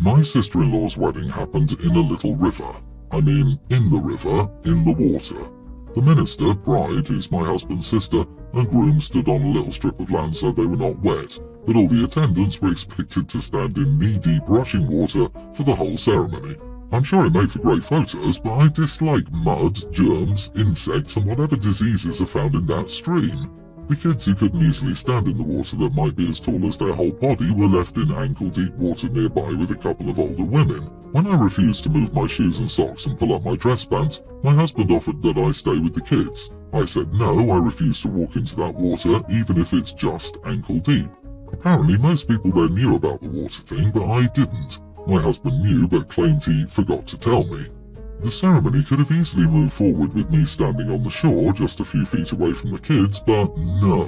My sister-in-law's wedding happened in a little river. I mean, in the river, in the water. The minister, bride, who's my husband's sister, and groom stood on a little strip of land so they were not wet, but all the attendants were expected to stand in knee-deep rushing water for the whole ceremony. I'm sure it made for great photos, but I dislike mud, germs, insects, and whatever diseases are found in that stream. The kids who couldn't easily stand in the water that might be as tall as their whole body were left in ankle-deep water nearby with a couple of older women. When I refused to move my shoes and socks and pull up my dress pants, my husband offered that I stay with the kids. I said no, I refuse to walk into that water, even if it's just ankle-deep. Apparently most people there knew about the water thing, but I didn't. My husband knew, but claimed he forgot to tell me. The ceremony could have easily moved forward with me standing on the shore just a few feet away from the kids, but no.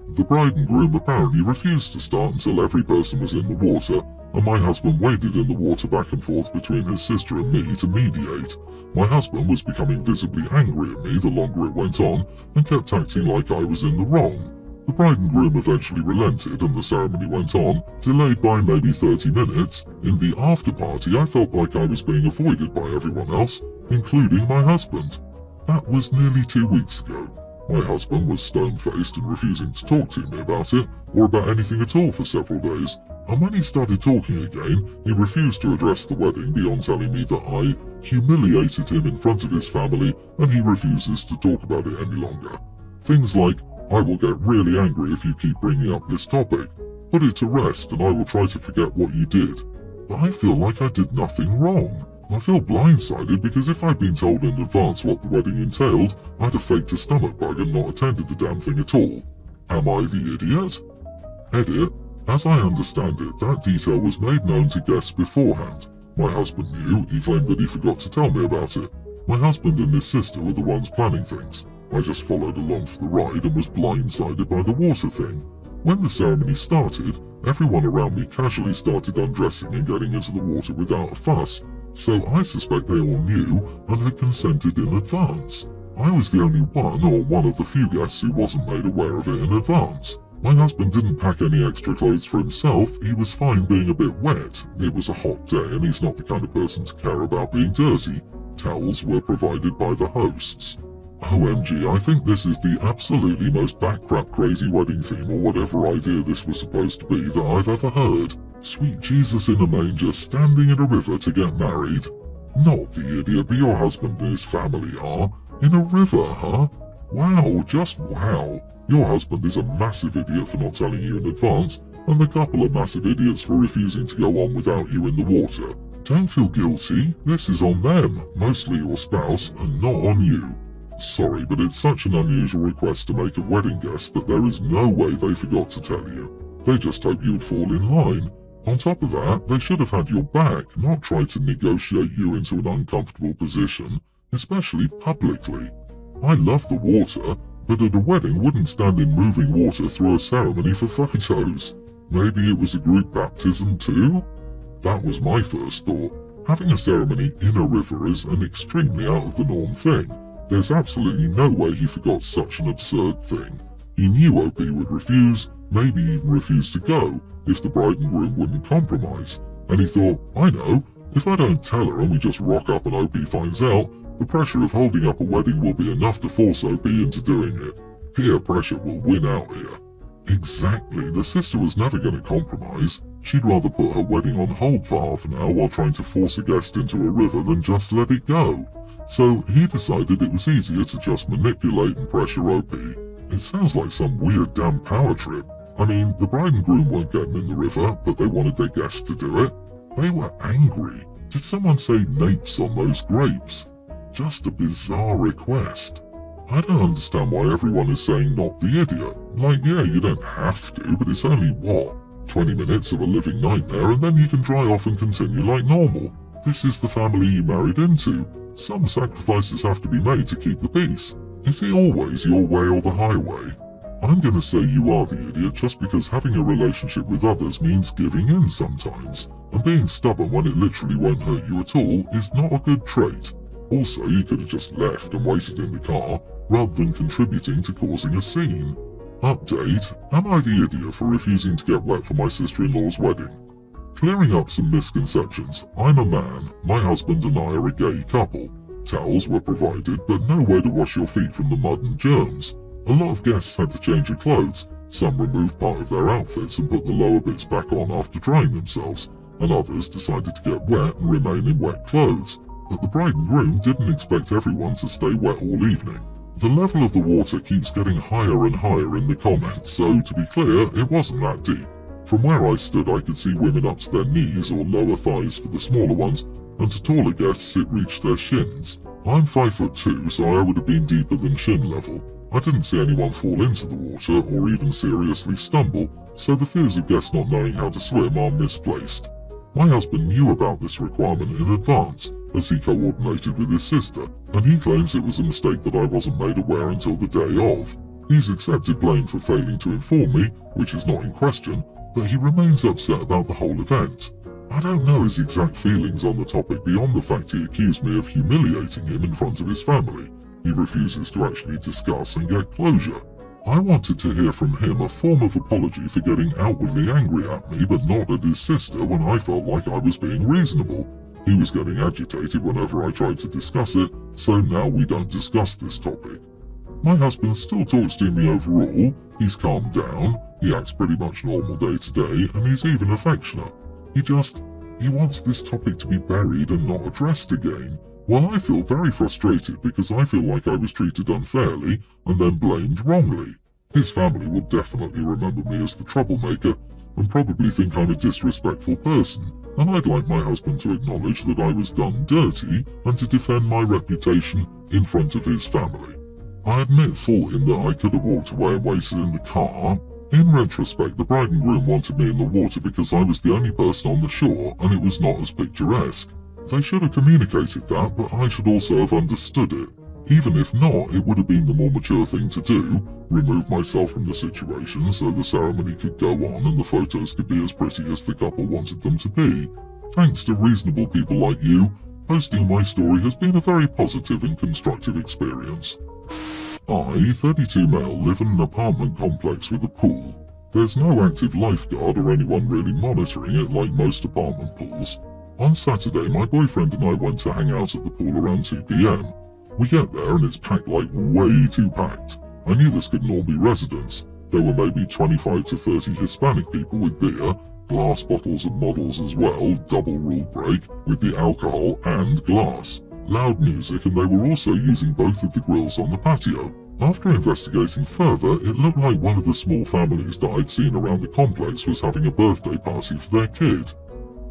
The bride and groom apparently refused to start until every person was in the water, and my husband waded in the water back and forth between his sister and me to mediate. My husband was becoming visibly angry at me the longer it went on, and kept acting like I was in the wrong. The bride and groom eventually relented and the ceremony went on, delayed by maybe 30 minutes. In the after party, I felt like I was being avoided by everyone else, including my husband. That was nearly 2 weeks ago. My husband was stone-faced and refusing to talk to me about it, or about anything at all for several days, and when he started talking again, he refused to address the wedding beyond telling me that I humiliated him in front of his family and he refuses to talk about it any longer. Things like, I will get really angry if you keep bringing up this topic. Put it to rest and I will try to forget what you did. But I feel like I did nothing wrong. I feel blindsided because if I'd been told in advance what the wedding entailed, I'd have faked a stomach bug and not attended the damn thing at all. Am I the idiot? Edit. As I understand it, that detail was made known to guests beforehand. My husband knew, he claimed that he forgot to tell me about it. My husband and his sister were the ones planning things. I just followed along for the ride and was blindsided by the water thing. When the ceremony started, everyone around me casually started undressing and getting into the water without a fuss, so I suspect they all knew and had consented in advance. I was the only one or one of the few guests who wasn't made aware of it in advance. My husband didn't pack any extra clothes for himself, he was fine being a bit wet. It was a hot day and he's not the kind of person to care about being dirty. Towels were provided by the hosts. OMG, I think this is the absolutely most backcrap crazy wedding theme or whatever idea this was supposed to be that I've ever heard. Sweet Jesus in a manger standing in a river to get married. Not the idiot, but your husband and his family are. In a river, huh? Wow, just wow. Your husband is a massive idiot for not telling you in advance, and the couple are massive idiots for refusing to go on without you in the water. Don't feel guilty, this is on them, mostly your spouse, and not on you. Sorry, but it's such an unusual request to make of wedding guests that there is no way they forgot to tell you. They just hoped you would fall in line. On top of that, they should have had your back, not tried to negotiate you into an uncomfortable position, especially publicly. I love the water, but at a wedding wouldn't stand in moving water through a ceremony for photos. Maybe it was a group baptism too? That was my first thought. Having a ceremony in a river is an extremely out of the norm thing. There's absolutely no way he forgot such an absurd thing. He knew OP would refuse, maybe even refuse to go, if the bride and groom wouldn't compromise. And he thought, I know, if I don't tell her and we just rock up and OP finds out, the pressure of holding up a wedding will be enough to force OP into doing it. Peer pressure will win out here. Exactly, the sister was never going to compromise. She'd rather put her wedding on hold for half an hour while trying to force a guest into a river than just let it go. So he decided it was easier to just manipulate and pressure OP. It sounds like some weird damn power trip. I mean, the bride and groom weren't getting in the river, but they wanted their guests to do it. They were angry. Did someone say napes on those grapes? Just a bizarre request. I don't understand why everyone is saying not the idiot. Like, yeah, you don't have to, but it's only, what, 20 minutes of a living nightmare and then you can dry off and continue like normal. This is the family you married into. Some sacrifices have to be made to keep the peace. Is it always your way or the highway? I'm going to say you are the idiot just because having a relationship with others means giving in sometimes, and being stubborn when it literally won't hurt you at all is not a good trait. Also, you could have just left and waited in the car, rather than contributing to causing a scene. Update, am I the idiot for refusing to get wet for my sister-in-law's wedding? Clearing up some misconceptions, I'm a man, my husband and I are a gay couple. Towels were provided, but nowhere to wash your feet from the mud and germs. A lot of guests had to change of clothes. Some removed part of their outfits and put the lower bits back on after drying themselves, and others decided to get wet and remain in wet clothes. But the bride and groom didn't expect everyone to stay wet all evening. The level of the water keeps getting higher and higher in the comments, so to be clear, it wasn't that deep. From where I stood, I could see women up to their knees or lower thighs for the smaller ones, and to taller guests it reached their shins. I'm 5'2", so I would have been deeper than shin level. I didn't see anyone fall into the water or even seriously stumble, so the fears of guests not knowing how to swim are misplaced. My husband knew about this requirement in advance, as he coordinated with his sister, and he claims it was a mistake that I wasn't made aware until the day of. He's accepted blame for failing to inform me, which is not in question, but he remains upset about the whole event. I don't know his exact feelings on the topic beyond the fact he accused me of humiliating him in front of his family. He refuses to actually discuss and get closure. I wanted to hear from him a form of apology for getting outwardly angry at me but not at his sister when I felt like I was being reasonable. He was getting agitated whenever I tried to discuss it, so now we don't discuss this topic. My husband still talks to me overall, he's calmed down, he acts pretty much normal day to day, and he's even affectionate. He wants this topic to be buried and not addressed again. Well, I feel very frustrated because I feel like I was treated unfairly and then blamed wrongly. His family will definitely remember me as the troublemaker and probably think I'm a disrespectful person, and I'd like my husband to acknowledge that I was done dirty and to defend my reputation in front of his family. I admit fault in that I could have walked away and waited in the car. In retrospect, the bride and groom wanted me in the water because I was the only person on the shore and it was not as picturesque. They should have communicated that, but I should also have understood it. Even if not, it would have been the more mature thing to do, remove myself from the situation so the ceremony could go on and the photos could be as pretty as the couple wanted them to be. Thanks to reasonable people like you, posting my story has been a very positive and constructive experience. I, 32 male, live in an apartment complex with a pool. There's no active lifeguard or anyone really monitoring it like most apartment pools. On Saturday, my boyfriend and I went to hang out at the pool around 2 p.m. We get there and it's packed like way too packed. I knew this couldn't all be residents. There were maybe 25 to 30 Hispanic people with beer, glass bottles and models as well, double rule break, with the alcohol and glass. Loud music, and they were also using both of the grills on the patio. After investigating further, it looked like one of the small families that I'd seen around the complex was having a birthday party for their kid.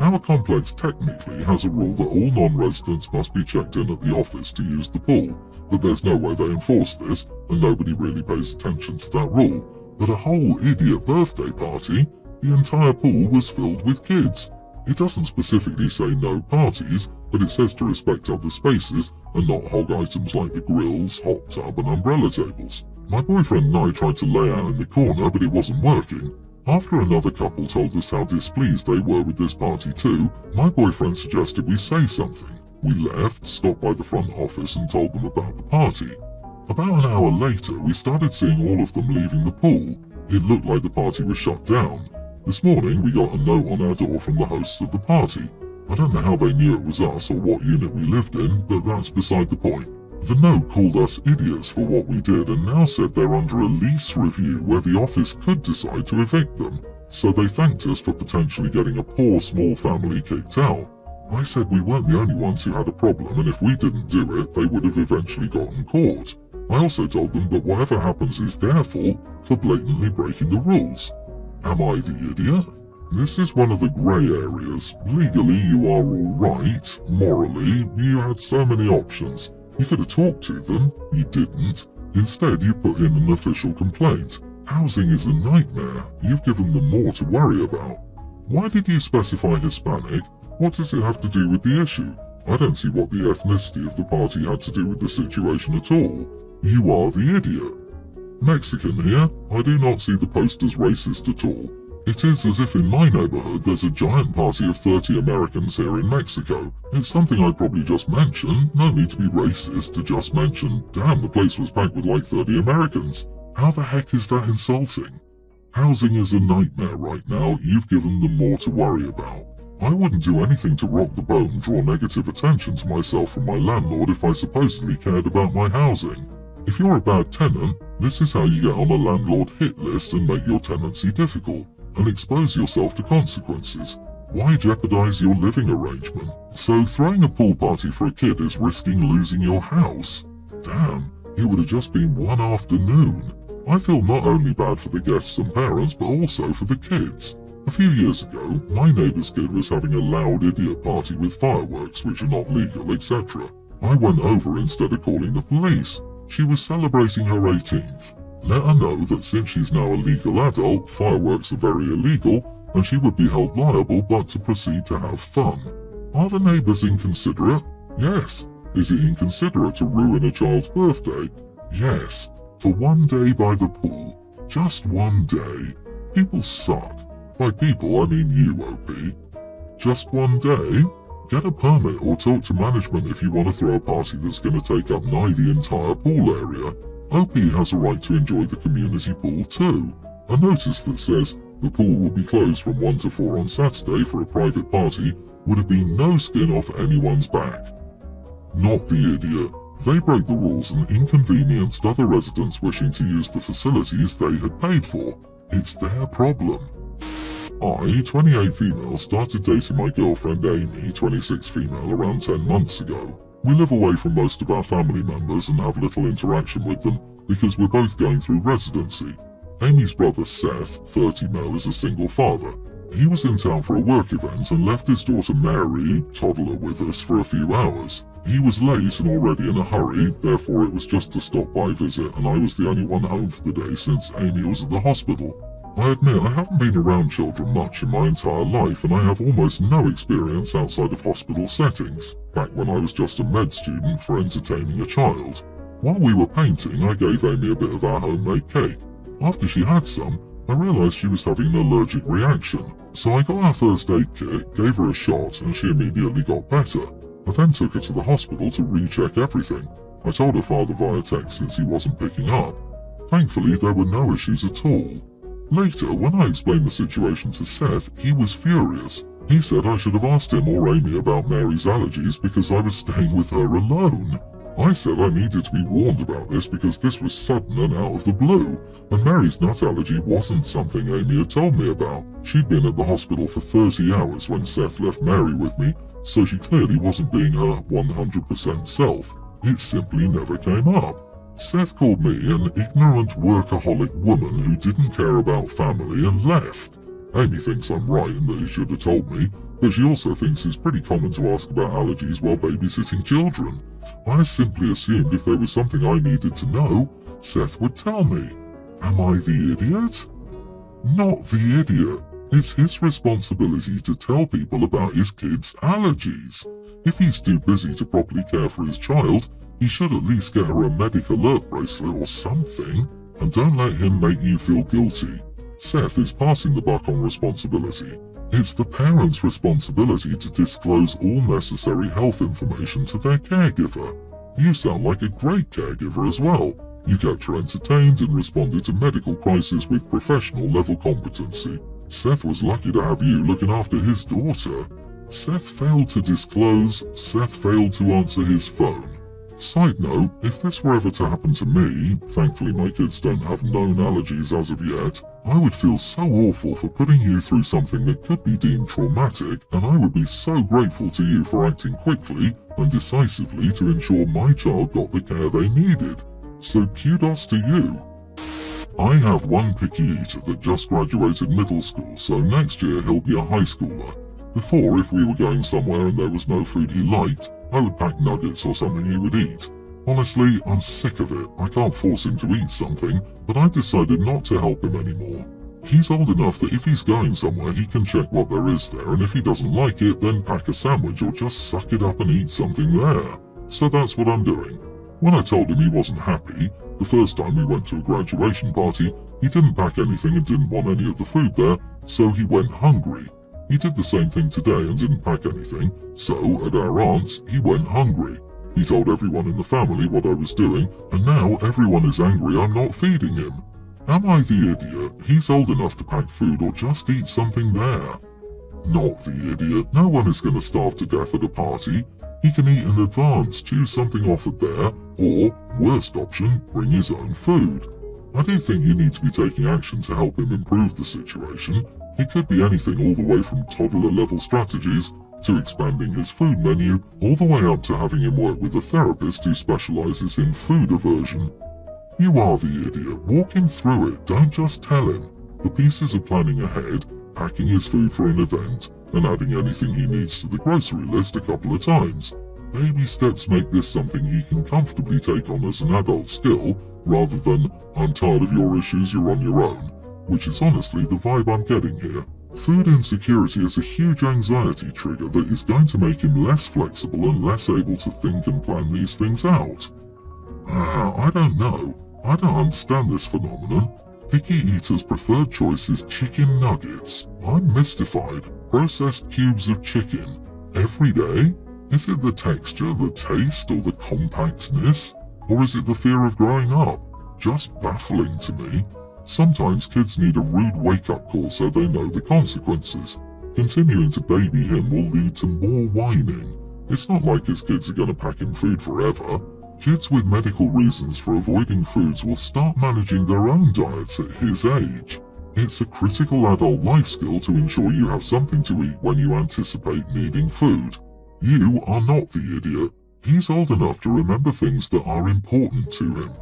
Our complex technically has a rule that all non-residents must be checked in at the office to use the pool, but there's no way they enforce this, and nobody really pays attention to that rule. At a whole idiot birthday party, the entire pool was filled with kids. It doesn't specifically say no parties, but it says to respect other spaces and not hog items like the grills, hot tub and umbrella tables. My boyfriend and I tried to lay out in the corner, but it wasn't working. After another couple told us how displeased they were with this party too, my boyfriend suggested we say something. We left, stopped by the front office and told them about the party. About an hour later, we started seeing all of them leaving the pool. It looked like the party was shut down. This morning, we got a note on our door from the hosts of the party. I don't know how they knew it was us or what unit we lived in, but that's beside the point. The note called us idiots for what we did and now said they're under a lease review where the office could decide to evict them. So they thanked us for potentially getting a poor small family kicked out. I said we weren't the only ones who had a problem, and if we didn't do it, they would have eventually gotten caught. I also told them that whatever happens is their fault for blatantly breaking the rules. Am I the idiot? This is one of the grey areas. Legally, you are all right. Morally, you had so many options. You could have talked to them. You didn't. Instead, you put in an official complaint. Housing is a nightmare. You've given them more to worry about. Why did you specify Hispanic? What does it have to do with the issue? I don't see what the ethnicity of the party had to do with the situation at all. You are the idiot. Mexican here. I do not see the post as racist at all. It is as if in my neighborhood there's a giant party of 30 Americans here in Mexico. It's something I'd probably just mention. No need to be racist to just mention, damn, the place was packed with like 30 Americans. How the heck is that insulting? Housing is a nightmare right now. You've given them more to worry about. I wouldn't do anything to rock the boat and draw negative attention to myself from my landlord if I supposedly cared about my housing. If you're a bad tenant, this is how you get on a landlord hit list and make your tenancy difficult, and expose yourself to consequences. Why jeopardize your living arrangement? So throwing a pool party for a kid is risking losing your house? Damn, it would have just been one afternoon. I feel not only bad for the guests and parents, but also for the kids. A few years ago, my neighbour's kid was having a loud idiot party with fireworks which are not legal, etc. I went over instead of calling the police. She was celebrating her 18th. Let her know that since she's now a legal adult, fireworks are very illegal, and she would be held liable but to proceed to have fun. Are the neighbours inconsiderate? Yes. Is it inconsiderate to ruin a child's birthday? Yes. For one day by the pool. Just one day. People suck. By people, I mean you, OP. Just one day? Get a permit or talk to management if you want to throw a party that's going to take up nigh the entire pool area. OP has a right to enjoy the community pool too. A notice that says the pool will be closed from 1 to 4 on Saturday for a private party would have been no skin off anyone's back. Not the idiot. They broke the rules and inconvenienced other residents wishing to use the facilities they had paid for. It's their problem. I, 28 female, started dating my girlfriend Amy, 26 female, around 10 months ago. We live away from most of our family members and have little interaction with them because we're both going through residency. Amy's brother Seth, 30 male, is a single father. He was in town for a work event and left his daughter Mary, toddler, with us for a few hours. He was late and already in a hurry, therefore it was just a stop-by visit, and I was the only one home for the day since Amy was at the hospital. I admit I haven't been around children much in my entire life, and I have almost no experience outside of hospital settings, back when I was just a med student for entertaining a child. While we were painting, I gave Amy a bit of our homemade cake. After she had some, I realised she was having an allergic reaction, so I got our first aid kit, gave her a shot, and she immediately got better. I then took her to the hospital to recheck everything. I told her father via text since he wasn't picking up. Thankfully, there were no issues at all. Later, when I explained the situation to Seth, he was furious. He said I should have asked him or Amy about Mary's allergies because I was staying with her alone. I said I needed to be warned about this because this was sudden and out of the blue, and Mary's nut allergy wasn't something Amy had told me about. She'd been at the hospital for 30 hours when Seth left Mary with me, so she clearly wasn't being her 100% self. It simply never came up. Seth called me an ignorant workaholic woman who didn't care about family and left. Amy thinks I'm right and that he should have told me, but she also thinks it's pretty common to ask about allergies while babysitting children. I simply assumed if there was something I needed to know, Seth would tell me. Am I the idiot? Not the idiot. It's his responsibility to tell people about his kids' allergies. If he's too busy to properly care for his child, he should at least get her a medic alert bracelet or something, and don't let him make you feel guilty. Seth is passing the buck on responsibility. It's the parents' responsibility to disclose all necessary health information to their caregiver. You sound like a great caregiver as well. You kept her entertained and responded to medical crises with professional level competency. Seth was lucky to have you looking after his daughter. Seth failed to disclose. Seth failed to answer his phone. Side note, if this were ever to happen to me, thankfully my kids don't have known allergies as of yet, I would feel so awful for putting you through something that could be deemed traumatic, and I would be so grateful to you for acting quickly and decisively to ensure my child got the care they needed. So kudos to you. I have one picky eater that just graduated middle school, so next year he'll be a high schooler. Before, if we were going somewhere and there was no food he liked, I would pack nuggets or something he would eat. Honestly, I'm sick of it. I can't force him to eat something, but I decided not to help him anymore. He's old enough that if he's going somewhere, he can check what there is there, and if he doesn't like it, then pack a sandwich or just suck it up and eat something there. So that's what I'm doing. When I told him he wasn't happy, the first time we went to a graduation party, he didn't pack anything and didn't want any of the food there, so he went hungry. He did the same thing today and didn't pack anything, so at our aunt's, he went hungry. He told everyone in the family what I was doing, and now everyone is angry I'm not feeding him. Am I the idiot? He's old enough to pack food or just eat something there. Not the idiot. No one is going to starve to death at a party. He can eat in advance, choose something offered there, or, worst option, bring his own food. I do think you need to be taking action to help him improve the situation. It could be anything all the way from toddler-level strategies to expanding his food menu, all the way up to having him work with a therapist who specializes in food aversion. You are the idiot. Walk him through it. Don't just tell him. The pieces of planning ahead, packing his food for an event, and adding anything he needs to the grocery list a couple of times. Baby steps make this something he can comfortably take on as an adult skill, rather than, I'm tired of your issues, you're on your own, which is honestly the vibe I'm getting here. Food insecurity is a huge anxiety trigger that is going to make him less flexible and less able to think and plan these things out. I don't know. I don't understand this phenomenon. Picky eater's preferred choice is chicken nuggets. I'm mystified. Processed cubes of chicken. Every day? Is it the texture, the taste, or the compactness? Or is it the fear of growing up? Just baffling to me. Sometimes kids need a rude wake-up call so they know the consequences. Continuing to baby him will lead to more whining. It's not like his kids are going to pack him food forever. Kids with medical reasons for avoiding foods will start managing their own diets at his age. It's a critical adult life skill to ensure you have something to eat when you anticipate needing food. You are not the idiot. He's old enough to remember things that are important to him.